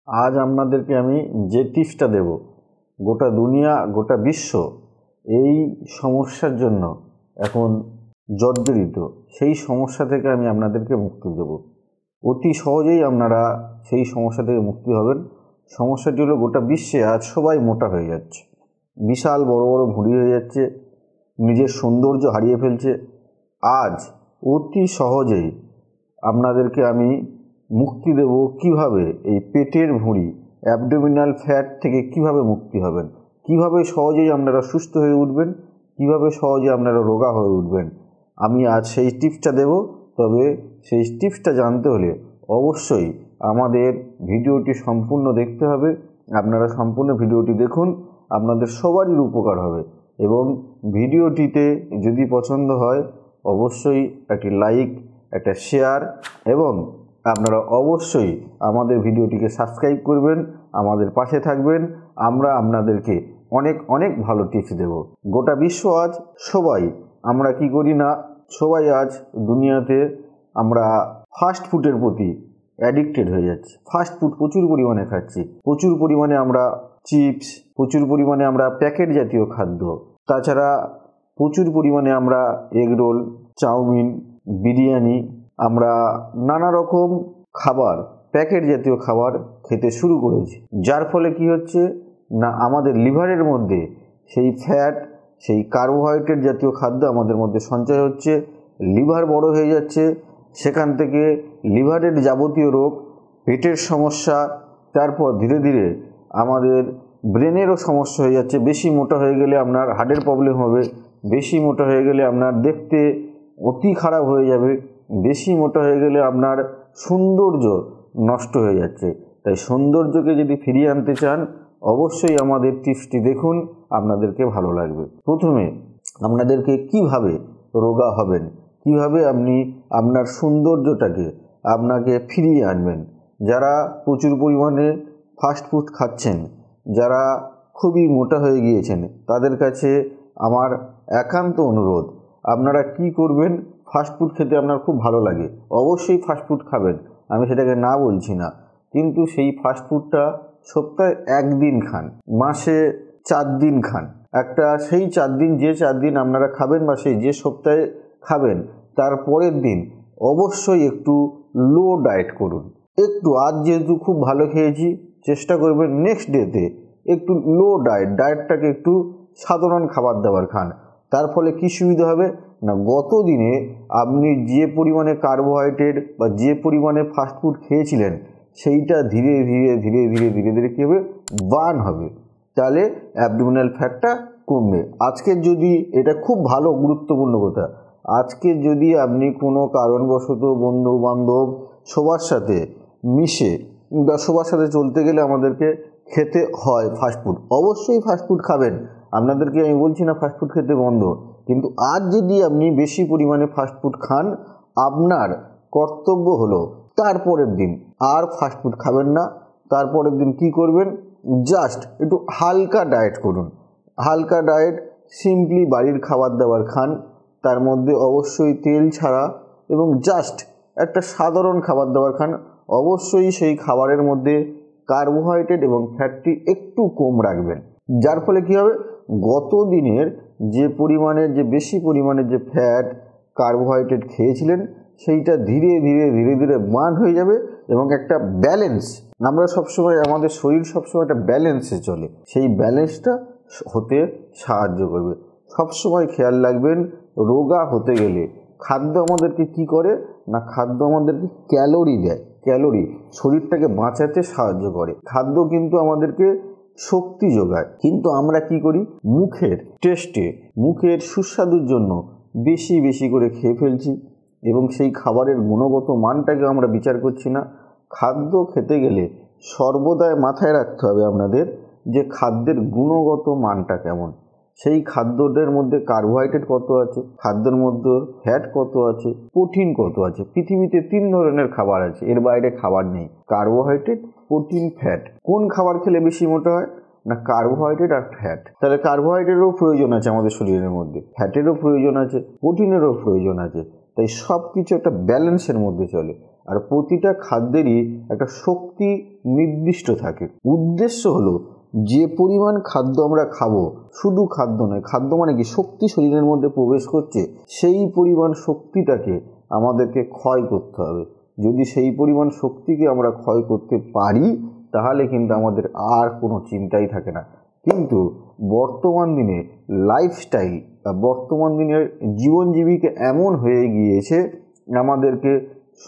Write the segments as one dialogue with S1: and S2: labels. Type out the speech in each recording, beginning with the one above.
S1: আজ আপনাদেরকে আমি যে টিপসটা দেব, গোটা দুনিয়া গোটা বিশ্ব এই সমস্যার জন্য এখন জর্জরিত, সেই সমস্যা থেকে আমি আপনাদেরকে মুক্তি দেব। অতি সহজেই আপনারা সেই সমস্যা থেকে মুক্তি হবেন। সমস্যাটি হলো গোটা বিশ্বে আজ সবাই মোটা হয়ে যাচ্ছে, বিশাল বড় বড় ভুঁড়ি হয়ে যাচ্ছে, নিজের সৌন্দর্য হারিয়ে ফেলছে। আজ অতি সহজেই আপনাদেরকে আমি মুক্তি দেব কিভাবে এই পেটের ভুঁড়ি, অ্যাবডোমিনাল ফ্যাট থেকে কিভাবে মুক্তি হবেন, কিভাবে সহজেই আপনারা সুস্থ হয়ে উঠবেন, কিভাবে সহজে আপনারা রোগা হয়ে উঠবেন। আমি আজ সেই টিপসটা দেব। তবে সেই টিপসটা জানতে হলে অবশ্যই আমাদের ভিডিওটি সম্পূর্ণ দেখতে হবে। আপনারা সম্পূর্ণ ভিডিওটি দেখুন, আপনাদের সবারই উপকার হবে। এবং ভিডিওটিতে যদি পছন্দ হয় অবশ্যই একটি লাইক, একটা শেয়ার এবং আপনারা অবশ্যই আমাদের ভিডিওটিকে সাবস্ক্রাইব করবেন, আমাদের পাশে থাকবেন। আমরা আপনাদেরকে অনেক অনেক ভালো টিপস দেব। গোটা বিশ্ব আজ সবাই, আমরা কি করি না, সবাই আজ দুনিয়াতে আমরা ফাস্ট ফুডের প্রতি অ্যাডিক্টেড হয়ে যাচ্ছি। ফাস্ট ফুড প্রচুর পরিমাণে খাচ্ছি, প্রচুর পরিমাণে আমরা চিপস, প্রচুর পরিমাণে আমরা প্যাকেট জাতীয় খাদ্য, তাছাড়া প্রচুর পরিমাণে আমরা এগরোল, চাউমিন, বিরিয়ানি, আমরা নানা রকম খাবার, প্যাকেট জাতীয় খাবার খেতে শুরু করেছি। যার ফলে কি হচ্ছে না, আমাদের লিভারের মধ্যে সেই ফ্যাট, সেই কার্বোহাইড্রেট জাতীয় খাদ্য আমাদের মধ্যে সঞ্চয় হচ্ছে, লিভার বড় হয়ে যাচ্ছে। সেখান থেকে লিভারের যাবতীয় রোগ, পেটের সমস্যা, তারপর ধীরে ধীরে আমাদের ব্রেনেরও সমস্যা হয়ে যাচ্ছে। বেশি মোটা হয়ে গেলে আপনার হার্টের প্রবলেম হবে, বেশি মোটা হয়ে গেলে আপনার দেখতে অতি খারাপ হয়ে যাবে, বেশি মোটা হয়ে গেলে আপনার সৌন্দর্য নষ্ট হয়ে যাচ্ছে। তাই সৌন্দর্যকে যদি ফিরিয়ে আনতে চান অবশ্যই আমাদের টিপসটি দেখুন, আপনাদেরকে ভালো লাগবে। প্রথমে আপনাদেরকে কিভাবে রোগা হবেন, কিভাবে আপনি আপনার সৌন্দর্যটাকে আপনাকে ফিরিয়ে আনবেন। যারা প্রচুর পরিমাণে ফাস্টফুড খাচ্ছেন, যারা খুবই মোটা হয়ে গিয়েছেন, তাদের কাছে আমার একান্ত অনুরোধ, আপনারা কি করবেন, ফাস্টফুড খেতে আপনার খুব ভালো লাগে, অবশ্যই ফাস্টফুড খাবেন, আমি সেটাকে না বলছি না। কিন্তু সেই ফাস্টফুডটা সপ্তাহে একদিন খান, মাসে 4 দিন খান। সেই 4 দিন, যে 4 দিন আপনারা খাবেন বা সেই যে সপ্তাহে খাবেন, তার পরের দিন অবশ্যই একটু লো ডায়েট করুন। একটু, আজ যেহেতু খুব ভালো খেয়েছি, চেষ্টা করবেন নেক্সট ডেতে একটু লো ডায়েটটাকে একটু সাধারণ খাবার দাবার খান। তার ফলে কি সুবিধা হবে না, গত দিনে আপনি যে পরিমাণে কার্বোহাইড্রেট বা যে পরিমাণে ফাস্টফুড খেয়েছিলেন সেইটা ধীরে ধীরে ধীরে ধীরে ধীরে ধীরে কী হবে, বার্ন হবে। তাহলে অ্যাবডোমিনাল ফ্যাটটা কমবে। আজকে যদি, এটা খুব ভালো গুরুত্বপূর্ণ কথা, আজকে যদি আপনি কোনো কারণবশত বন্ধু বান্ধব সবার সাথে মিশে বা সবার সাথে চলতে গেলে আমাদেরকে খেতে হয় ফাস্টফুড, অবশ্যই ফাস্টফুড খাবেন। আপনাদেরকে আমি বলছি না ফাস্টফুড খেতে বন্ধ, কিন্তু আজ যদি আপনি বেশি পরিমাণে ফাস্টফুড খান, আপনার কর্তব্য হলো তারপরের দিন আর ফাস্টফুড খাবেন না। তারপরের দিন কি করবেন, জাস্ট একটু হালকা ডায়েট করুন। হালকা ডায়েট, সিম্পলি বাড়ির খাবার দাবার খান, তার মধ্যে অবশ্যই তেল ছাড়া, এবং জাস্ট একটা সাধারণ খাবার দাবার খান। অবশ্যই সেই খাবারের মধ্যে কার্বোহাইড্রেট এবং ফ্যাটটি একটু কম রাখবেন। যার ফলে কী হবে, গত দিনের যে পরিমাণের, যে বেশি পরিমাণের যে ফ্যাট কার্বোহাইড্রেট খেয়েছিলেন সেইটা ধীরে ধীরে ধীরে ধীরে বার্ন হয়ে যাবে এবং একটা ব্যালেন্স, আমরা সবসময়, আমাদের শরীর সবসময় একটা ব্যালেন্সে চলে, সেই ব্যালেন্সটা হতে সাহায্য করবে। সবসময় খেয়াল রাখবেন, রোগা হতে গেলে খাদ্য আমাদেরকে কি করে না, খাদ্য আমাদেরকে ক্যালোরি দেয়, ক্যালোরি শরীরটাকে বাঁচাতে সাহায্য করে। খাদ্য কিন্তু আমাদেরকে শক্তি যোগায়, কিন্তু আমরা কি করি, মুখের টেস্টে, মুখের সুস্বাদুর জন্য বেশি বেশি করে খেয়ে ফেলছি এবং সেই খাবারের গুণগত মানটাকে আমরা বিচার করছি না। খাদ্য খেতে গেলে সর্বদাই মাথায় রাখতে হবে আপনাদের যে খাদ্যের গুণগত মানটা কেমন, সেই খাদ্যটার মধ্যে কার্বোহাইড্রেট কত আছে, খাদ্যের মধ্যে ফ্যাট কত আছে, প্রোটিন কত আছে। পৃথিবীতে 3 ধরনের খাবার আছে, এর বাইরে খাবার নেই, কার্বোহাইড্রেট, প্রোটিন, ফ্যাট। কোন খাবার খেলে বেশি মোটা হয় না, কার্বোহাইড্রেট আর ফ্যাট। তাহলে কার্বোহাইড্রেটেরও প্রয়োজন আছে আমাদের শরীরের মধ্যে, ফ্যাটেরও প্রয়োজন আছে, প্রোটিনেরও প্রয়োজন আছে। তাই সব কিছু একটা ব্যালেন্সের মধ্যে চলে। আর প্রতিটা খাদ্যেরই একটা শক্তি নির্দিষ্ট থাকে। উদ্দেশ্য হলো যে পরিমাণ খাদ্য আমরা খাবো, শুধু খাদ্য নয়, খাদ্য মানে কি শক্তি শরীরের মধ্যে প্রবেশ করছে, সেই পরিমাণ শক্তিটাকে আমাদেরকে ক্ষয় করতে হবে। যদি সেই পরিমাণ শক্তিকে আমরা ক্ষয় করতে পারি তাহলে কিন্তু আমাদের আর কোনো চিন্তাই থাকে না। কিন্তু বর্তমান দিনে লাইফস্টাইল, বর্তমান দিনের জীবন জীবিকা এমন হয়ে গিয়েছে আমাদেরকে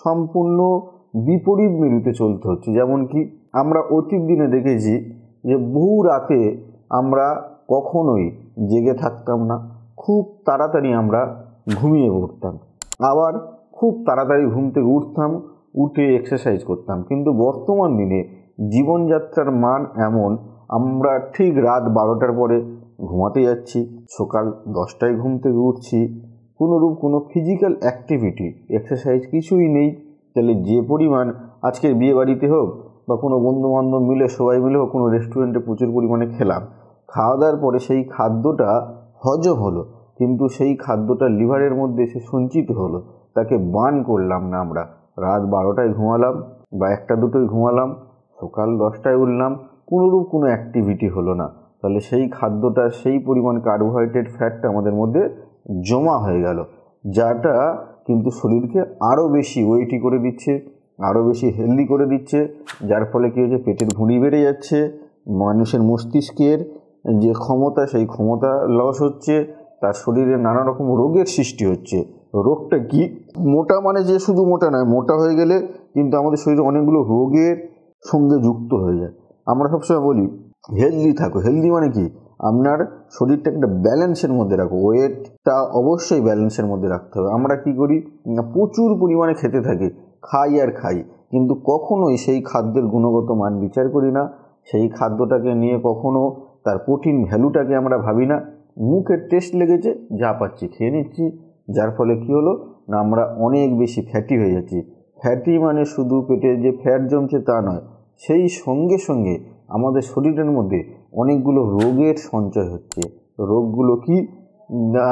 S1: সম্পূর্ণ বিপরীত মেরুতে চলতে হচ্ছে। যেমন কি আমরা অতীত দিনে দেখেছি যে বহু রাতে আমরা কখনোই জেগে থাকতাম না, খুব তাড়াতাড়ি আমরা ঘুমিয়ে পড়তাম, আবার খুব তাড়াতাড়ি ঘুম থেকে উঠতাম, উঠে এক্সারসাইজ করতাম। কিন্তু বর্তমান দিনে জীবনযাত্রার মান এমন, আমরা ঠিক রাত 12টার পরে ঘুমাতে যাচ্ছি, সকাল 10টায় ঘুম থেকে উঠছি, কোনো ফিজিক্যাল অ্যাক্টিভিটি, এক্সারসাইজ কিছুই নেই। তাহলে যে পরিমাণ আজকের বিয়ে বাড়িতে হোক বা কোনো বন্ধুবান্ধব মিলে সবাই মিলে হোক কোনো রেস্টুরেন্টে প্রচুর পরিমাণে খেলাম, খাওয়া দাওয়ার পরে সেই খাদ্যটা হজম হলো, কিন্তু সেই খাদ্যটা লিভারের মধ্যে এসে সঞ্চিত হলো, তাকে বার্ন করলাম না। আমরা রাত 12টায় ঘুমালাম বা 1টা-2টোয় ঘুমালাম, সকাল 10টায় উঠলাম, কোনো অ্যাক্টিভিটি হলো না। তাহলে সেই খাদ্যটা, সেই পরিমাণ কার্বোহাইড্রেট, ফ্যাটটা আমাদের মধ্যে জমা হয়ে গেল, যাটা কিন্তু শরীরকে আরও বেশি ওয়েটি করে দিচ্ছে, আরও বেশি হেলদি করে দিচ্ছে। যার ফলে কী হচ্ছে, পেটের ভুঁড়ি বেড়ে যাচ্ছে, মানুষের মস্তিষ্কের যে ক্ষমতা সেই ক্ষমতা লস হচ্ছে, তার শরীরে নানা রকম রোগের সৃষ্টি হচ্ছে। রোগটা কি? মোটা মানে যে শুধু মোটা নয়, মোটা হয়ে গেলে কিন্তু আমাদের শরীরে অনেকগুলো রোগের সঙ্গে যুক্ত হয়ে যায়। আমরা সবসময় বলি হেলদি থাকো। হেলদি মানে কি? আপনার শরীরটা একটা ব্যালেন্সের মধ্যে রাখো, ওয়েটটা অবশ্যই ব্যালেন্সের মধ্যে রাখতে হবে। আমরা কি করি না, প্রচুর পরিমাণে খেতে থাকি, খাই, কিন্তু কখনোই সেই খাদ্যের গুণগত মান বিচার করি না, সেই খাদ্যটাকে নিয়ে কখনো তার প্রোটিন ভ্যালুটাকে আমরা ভাবি না। মুখের টেস্ট লেগেছে, যা পাচ্ছি খেয়ে নিচ্ছি, যার ফলে কি হলো না, আমরা অনেক বেশি ফ্যাটি হয়ে যাচ্ছি। ফ্যাটি মানে শুধু পেটে যে ফ্যাট জমছে তা নয়, সেই সঙ্গে সঙ্গে আমাদের শরীরের মধ্যে অনেকগুলো রোগের সঞ্চয় হচ্ছে। রোগগুলো কি না,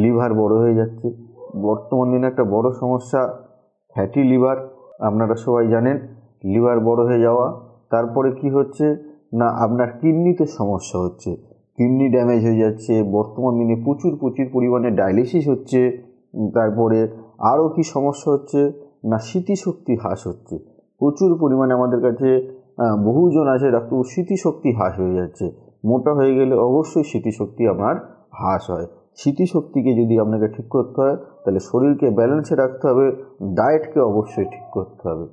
S1: লিভার বড় হয়ে যাচ্ছে। বর্তমান দিনে একটা বড় সমস্যা ফ্যাটি লিভার, আপনারা সবাই জানেন। লিভার বড় হয়ে যাওয়া, তারপরে কি হচ্ছে না, আপনার কিডনিতে সমস্যা হচ্ছে, কিডনি ড্যামেজ হয়ে যাচ্ছে। বর্তমান দিনে প্রচুর পরিমাণে ডায়ালিসিস হচ্ছে। তারপরে আরও কি সমস্যা হচ্ছে না, স্মৃতিশক্তি হ্রাস হচ্ছে। প্রচুর পরিমাণে আমাদের কাছে বহুজন আছে ডাক্তার, স্মৃতিশক্তি হ্রাস হয়ে যাচ্ছে। মোটা হয়ে গেলে অবশ্যই স্মৃতিশক্তি আপনার হ্রাস হয়। স্মৃতিশক্তিকে যদি আপনাকে ঠিক করতে হয় তাহলে শরীরকে ব্যালেন্সে রাখতে হবে, ডায়েটকে অবশ্যই ঠিক করতে হবে।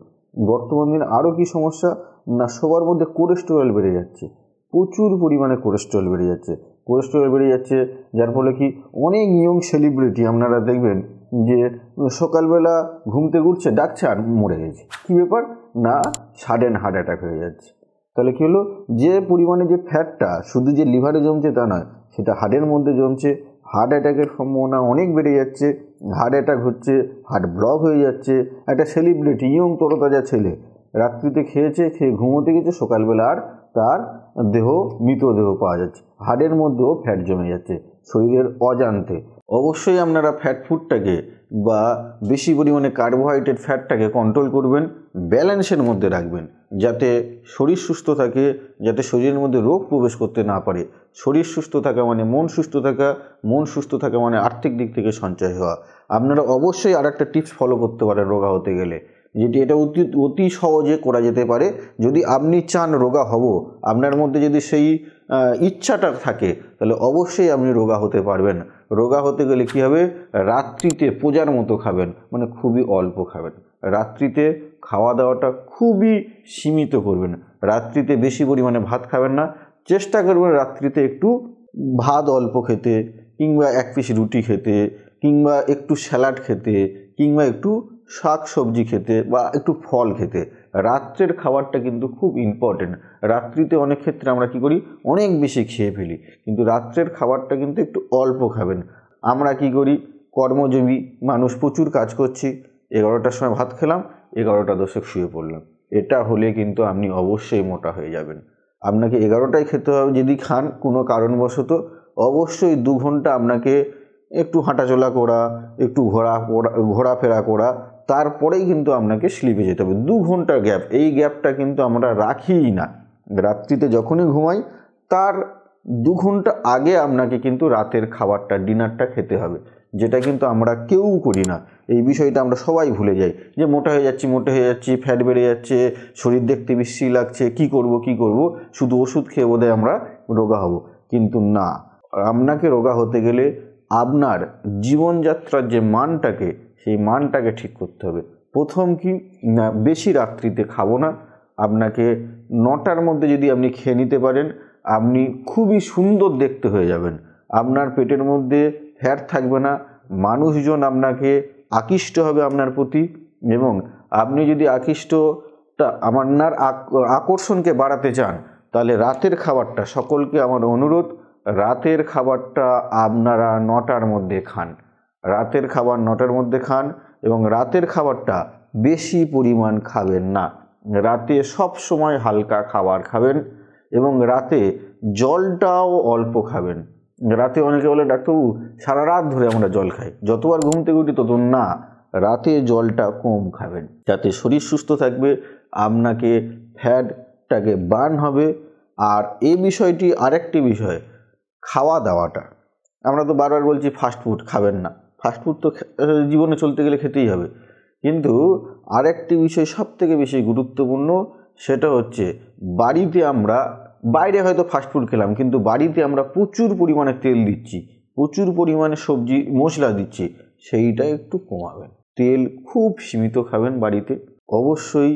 S1: বর্তমান দিনে আরও কি সমস্যা না, সবার মধ্যে কোলেস্টেরল বেড়ে যাচ্ছে, প্রচুর পরিমাণে কোলেস্টেরল বেড়ে যাচ্ছে। যার ফলে কি অনেক ইয়ং সেলিব্রিটি আপনারা দেখবেন যে সকালবেলা ঘুম থেকে উঠছে, ডাকছে আর মরে গেছে। কী ব্যাপার না, সাডেন হার্ট অ্যাটাক হয়ে যাচ্ছে। তাহলে কী হলো, যে পরিমাণে যে ফ্যাটটা শুধু যে লিভারে জমছে তা নয়, সেটা হার্টের মধ্যে জমছে, হার্ট অ্যাটাকের সম্ভাবনা অনেক বেড়ে যাচ্ছে, হার্ট অ্যাটাক হচ্ছে, হার্ট ব্লক হয়ে যাচ্ছে। একটা সেলিব্রিটি ইয়ং তরতাজা ছেলে রাত্রিতে খেয়ে ঘুমোতে গেছে, সকালবেলা আর তার মৃতদেহ পাওয়া যাচ্ছে, হার্টের মধ্যেও ফ্যাট জমে যাচ্ছে শরীরের অজান্তে। অবশ্যই আপনারা ফ্যাট ফুডটাকে বা বেশি পরিমাণে কার্বোহাইড্রেট ফ্যাটটাকে কন্ট্রোল করবেন, ব্যালেন্সের মধ্যে রাখবেন, যাতে শরীর সুস্থ থাকে, যাতে শরীরের মধ্যে রোগ প্রবেশ করতে না পারে। শরীর সুস্থ থাকা মানে মন সুস্থ থাকা, মন সুস্থ থাকা মানে আর্থিক দিক থেকে সঞ্চয় হওয়া। আপনারা অবশ্যই আর একটা টিপস ফলো করতে পারেন রোগা হতে গেলে, যেটি এটা অতি সহজে করা যেতে পারে। যদি আপনি চান রোগা হব, আপনার মধ্যে যদি সেই ইচ্ছাটা থাকে, তাহলে অবশ্যই আপনি রোগা হতে পারবেন। রোগা হতে গেলে কী হবে, রাত্রিতে পূজার মতো খাবেন, মানে খুবই অল্প খাবেন। রাত্রিতে খাওয়া দাওয়াটা খুবই সীমিত করবেন, রাত্রিতে বেশি পরিমাণে ভাত খাবেন না। চেষ্টা করবেন রাত্রিতে একটু ভাত অল্প খেতে, কিংবা 1 পিস রুটি খেতে, কিংবা একটু স্যালাড খেতে, কিংবা একটু শাক সবজি খেতে, বা একটু ফল খেতে। রাত্রের খাবারটা কিন্তু খুব ইম্পর্টেন্ট। রাত্রিতে অনেক ক্ষেত্রে আমরা কি করি, অনেক বেশি খেয়ে ফেলি, কিন্তু রাত্রের খাবারটা কিন্তু একটু অল্প খাবেন। আমরা কি করি, কর্মজীবী মানুষ, প্রচুর কাজ করছি, 11টার সময় ভাত খেলাম, 11টা 10 শুয়ে পড়লাম। এটা হলে কিন্তু আপনি অবশ্যই মোটা হয়ে যাবেন। আপনাকে 11টায় খেতে হবে, যদি খান কোনো কারণবশত অবশ্যই 2 ঘন্টা আপনাকে একটু হাঁটাচলা করা, একটু ঘোরাফেরা করা, তারপরেই কিন্তু আপনাকে স্লিপে যেতে হবে। 2 ঘন্টার গ্যাপ, এই গ্যাপটা কিন্তু আমরা রাখিই না। রাত্রিতে যখনই ঘুমাই তার 2 ঘন্টা আগে আপনাকে কিন্তু রাতের খাবারটা, ডিনারটা খেতে হবে, যেটা কিন্তু আমরা কেউ করি না। এই বিষয়টা আমরা সবাই ভুলে যাই যে মোটা হয়ে যাচ্ছি, ফ্যাট বেড়ে যাচ্ছে, শরীর দেখতে বিশ্রী লাগছে, কি করব, শুধু ওষুধ খেয়ে বোধহয় আমরা রোগা হব। কিন্তু না, আপনাকে রোগা হতে গেলে আপনার জীবনযাত্রার যে মানটাকে, সেই মানটাকে ঠিক করতে হবে। প্রথম কি না, বেশি রাত্রিতে খাবো না। আপনাকে 9টার মধ্যে যদি আপনি খেয়ে নিতে পারেন, আপনি খুবই সুন্দর দেখতে হয়ে যাবেন। আপনার পেটের মধ্যে ফ্যাট থাকবে না, মানুষজন আপনাকে আকৃষ্ট হবে আপনার প্রতি। এবং আপনি যদি আপনার আকর্ষণকে বাড়াতে চান, তাহলে রাতের খাবারটা, সকলকে আমার অনুরোধ, রাতের খাবারটা আপনারা 9টার মধ্যে খান। রাতের খাবার 9টার মধ্যে খান এবং রাতের খাবারটা বেশি পরিমাণ খাবেন না। রাতে সব সময় হালকা খাবার খাবেন এবং রাতে জলটাও অল্প খাবেন। রাতে অনেকে বলে, ডাক্তারবাবু সারা রাত ধরে আমরা জল খাই, যতবার ঘুম থেকে উঠি তত না, রাতে জলটা কম খাবেন, যাতে শরীর সুস্থ থাকবে, আপনাকে ফ্যাটটাকে বার্ন হবে। আর এই বিষয়টি আরেকটি বিষয়, খাওয়া দাওয়াটা আমরা তো বারবার বলছি ফাস্টফুড খাবেন না, ফাস্টফুড তো জীবনে চলতে গেলে খেতেই হবে। কিন্তু আরেকটি বিষয় সবথেকে বেশি গুরুত্বপূর্ণ, সেটা হচ্ছে বাড়িতে আমরা, বাইরে হয়তো ফাস্টফুড খেলাম, কিন্তু বাড়িতে আমরা প্রচুর পরিমাণে তেল দিচ্ছি, প্রচুর পরিমাণে সবজি মশলা দিচ্ছি, সেইটা একটু কমাবেন। তেল খুব সীমিত খাবেন বাড়িতে। অবশ্যই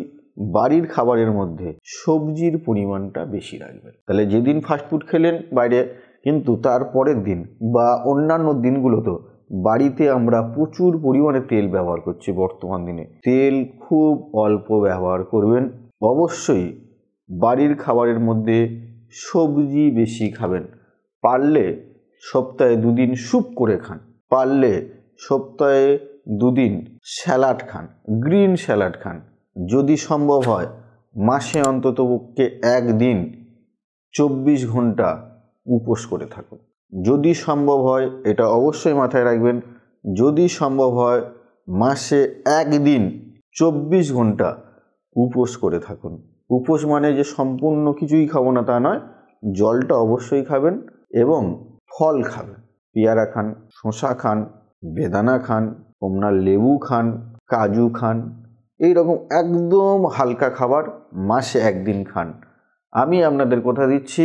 S1: বাড়ির খাবারের মধ্যে সবজির পরিমাণটা বেশি রাখবেন। তাহলে যেদিন ফাস্টফুড খেলেন বাইরে, কিন্তু তার পরের দিন বা অন্যান্য দিনগুলোতেও বাড়িতে আমরা প্রচুর পরিমাণে তেল ব্যবহার করছি। বর্তমান দিনে তেল খুব অল্প ব্যবহার করবেন। অবশ্যই বাড়ির খাবারের মধ্যে সবজি বেশি খাবেন। পারলে সপ্তাহে 2 দিন স্যুপ করে খান, পারলে সপ্তাহে 2 দিন স্যালাড খান, গ্রিন স্যালাড খান। যদি সম্ভব হয় মাসে অন্ততপক্ষে 1 দিন 24 ঘন্টা উপোস করে থাকুন। যদি সম্ভব হয়, এটা অবশ্যই মাথায় রাখবেন, যদি সম্ভব হয় মাসে 1 দিন 24 ঘন্টা উপোস করে থাকুন। উপোস মানে যে সম্পূর্ণ কিছুই খাবো না তা নয়, জলটা অবশ্যই খাবেন এবং ফল খাবেন। পেয়ারা খান, শসা খান, বেদানা খান, কমলা লেবু খান, কাজু খান, এইরকম একদম হালকা খাবার মাসে 1 দিন খান। আমি আপনাদের কথা দিচ্ছি,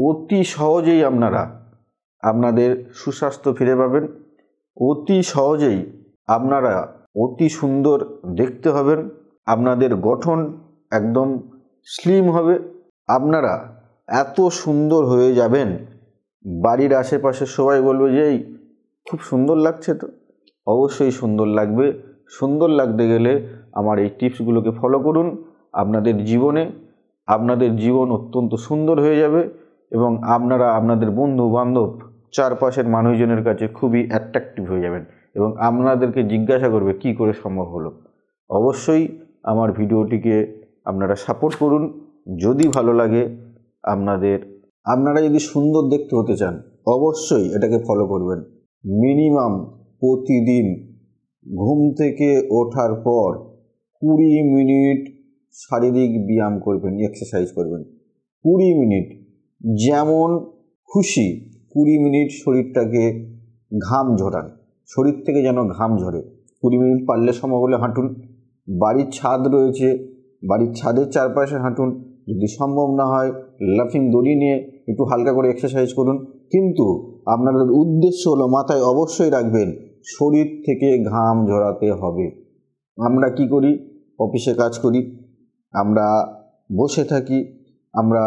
S1: অতি সহজেই আপনারা আপনাদের সুস্বাস্থ্য ফিরে পাবেন। অতি সহজেই আপনারা অতি সুন্দর দেখতে হবেন, আপনাদের গঠন একদম স্লিম হবে, আপনারা এত সুন্দর হয়ে যাবেন, বাড়ির আশেপাশে সবাই বলবে যে এই খুব সুন্দর লাগছে। তো অবশ্যই সুন্দর লাগবে। সুন্দর লাগতে গেলে আমার এই টিপসগুলোকে ফলো করুন। আপনাদের জীবন অত্যন্ত সুন্দর হয়ে যাবে এবং আপনারা আপনাদের বন্ধু বান্ধব, চারপাশের মানুষজনের কাছে খুবই অ্যাট্রাকটিভ হয়ে যাবেন এবং আপনাদেরকে জিজ্ঞাসা করবে কি করে সম্ভব হলো। অবশ্যই আমার ভিডিওটিকে আপনারা সাপোর্ট করুন। যদি ভালো লাগে, আপনারা যদি সুন্দর দেখতে হতে চান, অবশ্যই এটাকে ফলো করবেন। মিনিমাম প্রতিদিন ঘুম থেকে ওঠার পর 20 মিনিট শারীরিক ব্যায়াম করবেন, এক্সারসাইজ করবেন। 20 মিনিট, যেমন খুশি 20 মিনিট শরীরটাকে ঘাম ঝরান, শরীর থেকে যেন ঘাম ঝরে। 20 মিনিট পারলে সম্ভব হলে হাঁটুন। বাড়ির ছাদ রয়েছে, বাড়ির ছাদের চারপাশে হাঁটুন। যদি সম্ভব না হয় লাফিং দড়ি নিয়ে একটু হালকা করে এক্সারসাইজ করুন। কিন্তু আপনাদের উদ্দেশ্য হলো, মাথায় অবশ্যই রাখবেন, শরীর থেকে ঘাম ঝরাতে হবে। আমরা কি করি? অফিসে কাজ করি, আমরা বসে থাকি, আমরা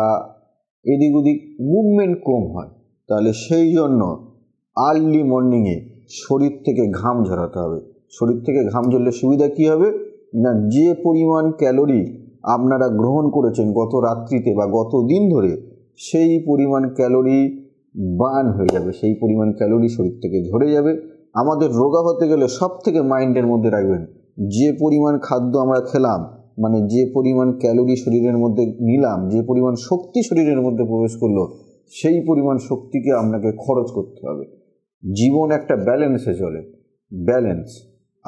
S1: এদিক ওদিক মুভমেন্ট কম হয়। তাহলে সেই জন্য আর্লি মর্নিংয়ে শরীর থেকে ঘাম ঝরাতে হবে। শরীর থেকে ঘাম ঝরলে সুবিধা কী হবে না, যে পরিমাণ ক্যালোরি আপনারা গ্রহণ করেছেন গত রাত্রিতে বা গত দিন ধরে, সেই পরিমাণ ক্যালোরি বার্ন হয়ে যাবে, সেই পরিমাণ ক্যালোরি শরীর থেকে ঝরে যাবে। আমাদের রোগা হতে গেলে সব থেকে মাইন্ডের মধ্যে রাখবেন, যে পরিমাণ খাদ্য আমরা খেলাম, মানে যে পরিমাণ ক্যালোরি শরীরের মধ্যে নিলাম, যে পরিমাণ শক্তি শরীরের মধ্যে প্রবেশ করলো, সেই পরিমাণ শক্তিকে আপনাকে খরচ করতে হবে। জীবন একটা ব্যালেন্সে চলে, ব্যালেন্স।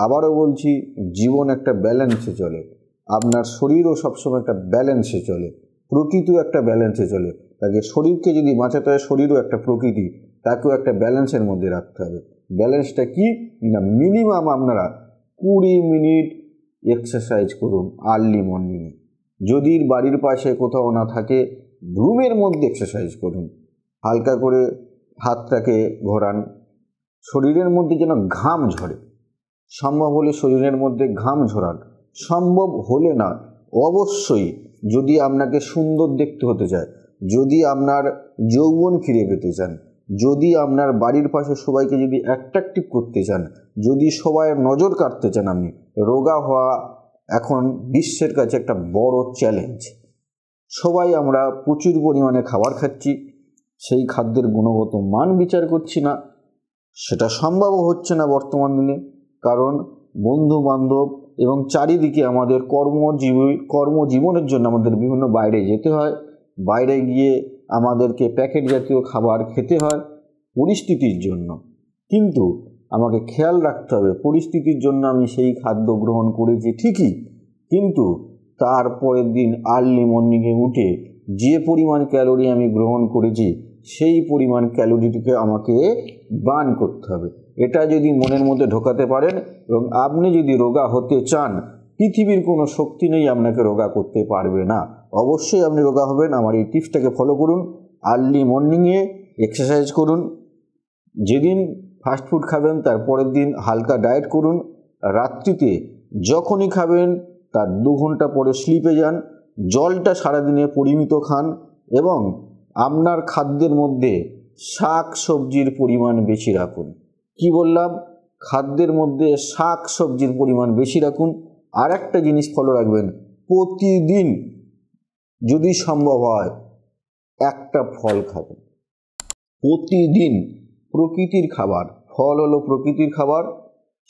S1: আবারও বলছি, জীবন একটা ব্যালেন্সে চলে, আপনার শরীরও সবসময় একটা ব্যালেন্সে চলে, প্রকৃতিও একটা ব্যালেন্সে চলে। তাকে শরীরকে যদি বাঁচাতে হয়, শরীরও একটা প্রকৃতি, তাকেও একটা ব্যালেন্সের মধ্যে রাখতে হবে। ব্যালেন্সটা কি না, মিনিমাম আপনারা 20 মিনিট এক্সারসাইজ করুন আর্লি মর্নিংয়ে। যদি বাড়ির পাশে কোথাও না থাকে, রুমের মধ্যে এক্সারসাইজ করুন, হালকা করে হাতটাকে ঘোরান, শরীরের মধ্যে যেন ঘাম ঝরে, সম্ভব হলে শরীরের মধ্যে ঘাম ঝরান। সম্ভব হলে না, অবশ্যই যদি আপনাকে সুন্দর দেখতে হতে চায়, যদি আপনার যৌবন ফিরে পেতে চান, যদি আপনার বাড়ির পাশে সবাইকে যদি অ্যাট্রাকটিভ করতে চান, যদি সবাইয়ের নজর কাটতে চান, আপনি রোগা হওয়া এখন বিশ্বের কাছে একটা বড় চ্যালেঞ্জ। সবাই আমরা প্রচুর পরিমাণে খাবার খাচ্ছি, সেই খাদ্যের গুণগত মান বিচার করছি না, সেটা সম্ভবও হচ্ছে না বর্তমান দিনে। কারণ বন্ধু বান্ধব এবং চারিদিকে আমাদের কর্মজীবনের জন্য আমাদের বিভিন্ন বাইরে যেতে হয়, বাইরে গিয়ে আমাদেরকে প্যাকেট জাতীয় খাবার খেতে হয় পরিস্থিতির জন্য। কিন্তু আমাকে খেয়াল রাখতে হবে, পরিস্থিতির জন্য আমি সেই খাদ্য গ্রহণ করেছি ঠিকই, কিন্তু তারপরের দিন আর্লি মর্নিংয়ে উঠে যে পরিমাণ ক্যালোরি আমি গ্রহণ করেছি, সেই পরিমাণ ক্যালোরিটিকে আমাকে বার্ন করতে হবে। এটা যদি মনের মধ্যে ঢোকাতে পারেন এবং আপনি যদি রোগা হতে চান, পৃথিবীর কোনো শক্তি নেই আপনাকে রোগা করতে পারবে না। অবশ্যই আপনি রোগা হবেন। আমার এই টিপসটাকে ফলো করুন, আর্লি মর্নিংয়ে এক্সারসাইজ করুন, যেদিন ফাস্টফুড খাবেন তার পরের দিন হালকা ডায়েট করুন, রাত্রিতে যখনই খাবেন তার 2 ঘন্টা পরে স্লিপে যান, জলটা সারাদিনে পরিমিত খান এবং আপনার খাদ্যের মধ্যে শাক সবজির পরিমাণ বেশি রাখুন। কি বললাম? খাদ্যের মধ্যে শাক সবজির পরিমাণ বেশি রাখুন। আর একটা জিনিস ফলো রাখবেন, প্রতিদিন যদি সম্ভব হয় একটা ফল খাবেন। প্রতিদিন প্রকৃতির খাবার, ফল হলো প্রকৃতির খাবার,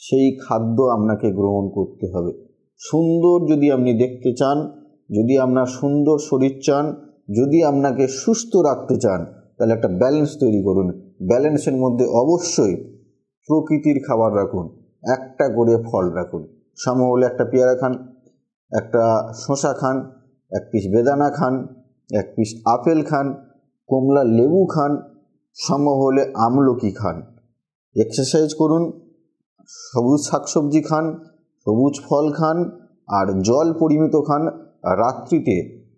S1: সেই খাদ্য আপনাকে গ্রহণ করতে হবে। সুন্দর যদি আপনি দেখতে চান, যদি আপনার সুন্দর শরীর চান, যদি আপনাকে সুস্থ রাখতে চান, তাহলে একটা ব্যালেন্স তৈরি করুন। ব্যালেন্সের মধ্যে অবশ্যই প্রকৃতির খাবার রাখুন, একটা করে ফল রাখুন। সম্ভব হলে একটা পেয়ারা খান, একটা শসা খান, 1 পিস বেদানা খান, 1 পিস আপেল খান, কমলা লেবু খান, সম্ভব হলে আমলকি খান। এক্সারসাইজ করুন, সবুজ শাকসবজি খান, সবুজ ফল খান, আর জল পরিমিত খান। রাত্রিতে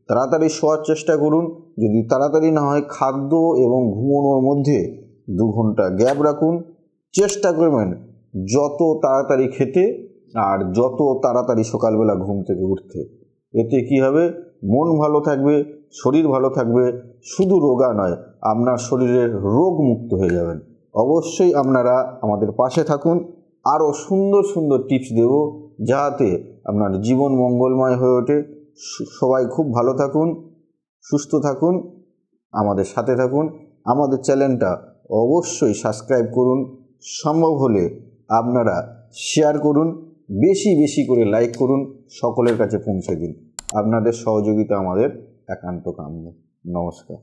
S1: তাড়াতাড়ি শোয়ার চেষ্টা করুন। যদি তাড়াতাড়ি না হয়, খাদ্য এবং ঘুমানোর মধ্যে 2 ঘন্টা গ্যাপ রাখুন। চেষ্টা করবেন যত তাড়াতাড়ি খেতে আর যত তাড়াতাড়ি সকালবেলা ঘুম থেকে উঠতে। এতে কি হবে? মন ভালো থাকবে, শরীর ভালো থাকবে, শুধু রোগা নয়, আপনার শরীরের রোগ মুক্ত হয়ে যাবেন। অবশ্যই আপনারা আমাদের পাশে থাকুন, আরও সুন্দর সুন্দর টিপস দেব, যাতে আপনার জীবন মঙ্গলময় হয়ে ওঠে। সবাই খুব ভালো থাকুন, সুস্থ থাকুন, আমাদের সাথে থাকুন। আমাদের চ্যানেলটা অবশ্যই সাবস্ক্রাইব করুন, সম্ভব হলে আপনারা শেয়ার করুন, বেশি বেশি করে লাইক করুন, সকলের কাছে পৌঁছে দিন। আপনাদের সহযোগিতা আমাদের একান্ত কাম্য। নমস্কার।